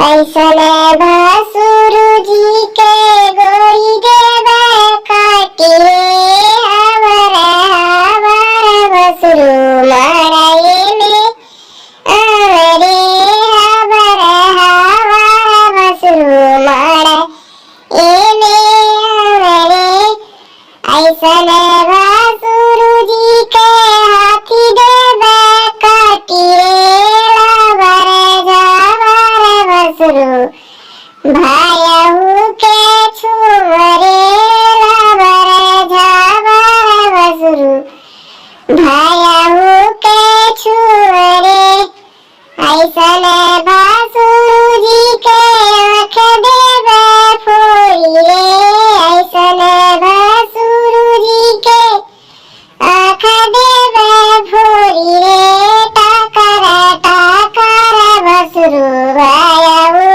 ऐसने भासुरुजी के गोरी देवा काटिए हमारा हमारा भसुरु माराए में आमरे हमारा हमारा भसुरु मारा एने आमरे ऐसने भासुरुजी के हाथी देवा काटिए भायाहू के छुमरे लाबर झाबार बसुरु भायाहू के छुमरे ऐसने भासुरुजी के आँख देवे फोड़िए ऐसने भासुरुजी के आँख देवे फोड़िए टाकरा बसुरु भायाहू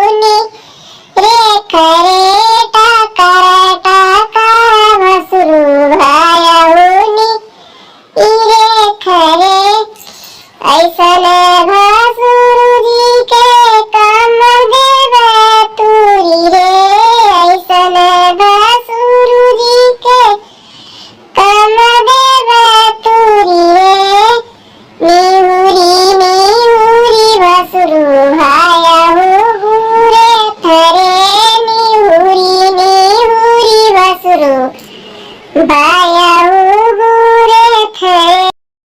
ऐसने